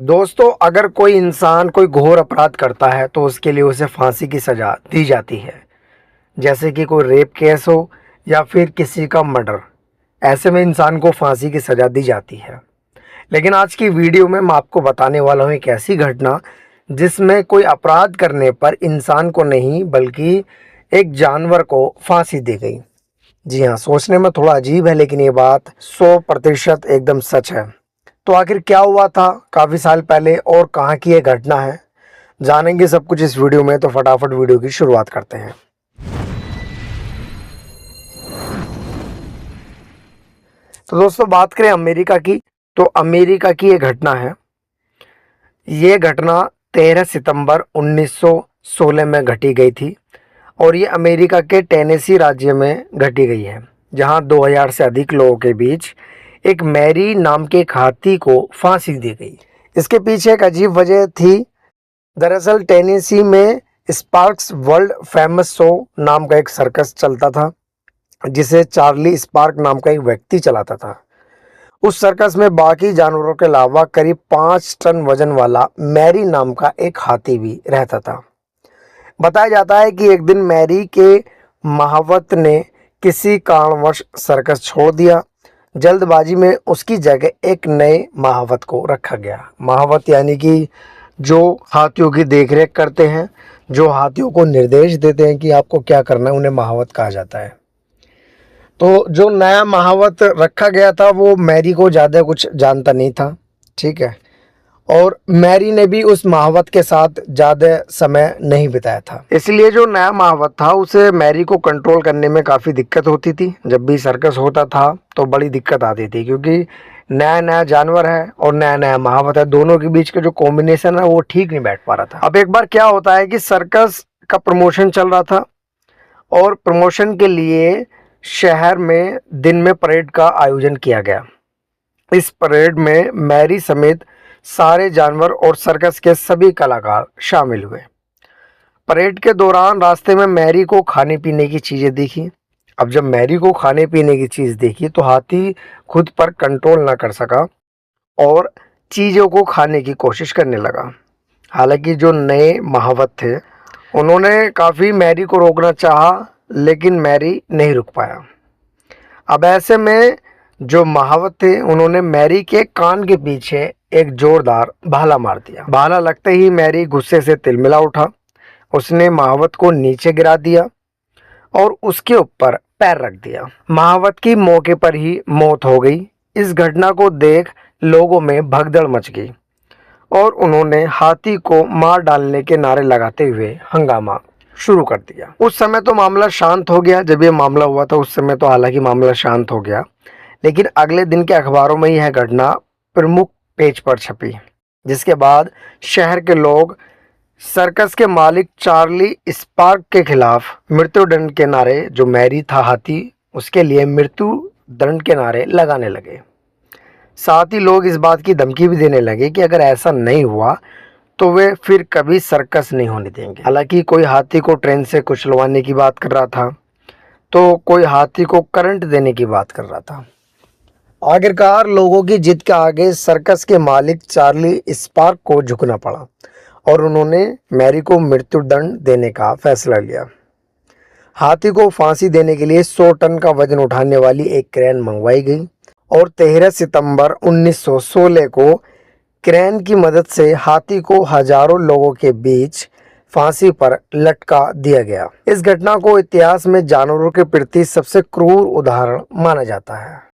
दोस्तों, अगर कोई इंसान कोई घोर अपराध करता है तो उसके लिए उसे फांसी की सज़ा दी जाती है। जैसे कि कोई रेप केस हो या फिर किसी का मर्डर, ऐसे में इंसान को फांसी की सज़ा दी जाती है। लेकिन आज की वीडियो में मैं आपको बताने वाला हूँ एक ऐसी घटना जिसमें कोई अपराध करने पर इंसान को नहीं बल्कि एक जानवर को फांसी दी गई। जी हाँ, सोचने में थोड़ा अजीब है लेकिन ये बात 100% एकदम सच है। तो आखिर क्या हुआ था काफ़ी साल पहले और कहाँ की ये घटना है, जानेंगे सब कुछ इस वीडियो में। तो फटाफट वीडियो की शुरुआत करते हैं। तो दोस्तों, बात करें अमेरिका की, तो अमेरिका की ये घटना है। ये घटना 13 सितंबर 1916 में घटी गई थी और ये अमेरिका के टेनेसी राज्य में घटी गई है, जहां 2000 से अधिक लोगों के बीच एक मैरी नाम के एक हाथी को फांसी दी गई। इसके पीछे एक अजीब वजह थी। दरअसल टेनेसी में स्पार्क्स वर्ल्ड फेमस शो नाम का एक सर्कस चलता था, जिसे चार्ली स्पार्क नाम का एक व्यक्ति चलाता था। उस सर्कस में बाकी जानवरों के अलावा करीब 5 टन वजन वाला मैरी नाम का एक हाथी भी रहता था। बताया जाता है कि एक दिन मैरी के महावत ने किसी कारणवश सर्कस छोड़ दिया। जल्दबाजी में उसकी जगह एक नए महावत को रखा गया। महावत यानी कि जो हाथियों की देखरेख करते हैं, जो हाथियों को निर्देश देते हैं कि आपको क्या करना है, उन्हें महावत कहा जाता है। तो जो नया महावत रखा गया था वो मैरी को ज़्यादा कुछ जानता नहीं था, ठीक है। और मैरी ने भी उस महावत के साथ ज़्यादा समय नहीं बिताया था, इसलिए जो नया महावत था उसे मैरी को कंट्रोल करने में काफ़ी दिक्कत होती थी। जब भी सर्कस होता था तो बड़ी दिक्कत आती थी, क्योंकि नया नया जानवर है और नया नया महावत है, दोनों के बीच का जो कॉम्बिनेशन है वो ठीक नहीं बैठ पा रहा था। अब एक बार क्या होता है कि सर्कस का प्रमोशन चल रहा था और प्रमोशन के लिए शहर में दिन में परेड का आयोजन किया गया। इस परेड में मैरी समेत सारे जानवर और सर्कस के सभी कलाकार शामिल हुए। परेड के दौरान रास्ते में मैरी को खाने पीने की चीज़ें दिखी। अब जब मैरी को खाने पीने की चीज़ देखी तो हाथी खुद पर कंट्रोल ना कर सका और चीज़ों को खाने की कोशिश करने लगा। हालांकि जो नए महावत थे उन्होंने काफ़ी मैरी को रोकना चाहा, लेकिन मैरी नहीं रुक पाया। अब ऐसे में जो महावत थे उन्होंने मैरी के कान के पीछे एक जोरदार भाला मार दिया। भाला लगते ही मैरी गुस्से से तिलमिला उठा। उसने महावत को नीचे गिरा दिया और उसके ऊपर पैर रख दिया। महावत की मौके पर ही मौत हो गई। इस घटना को देख लोगों में भगदड़ मच गई और उन्होंने हाथी को मार डालने के नारे लगाते हुए हंगामा शुरू कर दिया। उस समय तो मामला शांत हो गया। जब ये मामला हुआ था उस समय तो हालांकि मामला शांत हो गया, लेकिन अगले दिन के अखबारों में यह घटना प्रमुख पेज पर छपी, जिसके बाद शहर के लोग सर्कस के मालिक चार्ली स्पार्क के खिलाफ मृत्युदंड के नारे, जो मैरी था हाथी उसके लिए मृत्यु दंड के नारे लगाने लगे। साथ ही लोग इस बात की धमकी भी देने लगे कि अगर ऐसा नहीं हुआ तो वे फिर कभी सर्कस नहीं होने देंगे। हालांकि कोई हाथी को ट्रेन से कुचलवाने की बात कर रहा था, तो कोई हाथी को करंट देने की बात कर रहा था। आखिरकार लोगों की जिद के आगे सर्कस के मालिक चार्ली स्पार्क को झुकना पड़ा और उन्होंने मैरी को मृत्युदंड देने का फैसला लिया। हाथी को फांसी देने के लिए 100 टन का वजन उठाने वाली एक क्रेन मंगवाई गई और 13 सितंबर 1916 को क्रेन की मदद से हाथी को हजारों लोगों के बीच फांसी पर लटका दिया गया। इस घटना को इतिहास में जानवरों के प्रति सबसे क्रूर उदाहरण माना जाता है।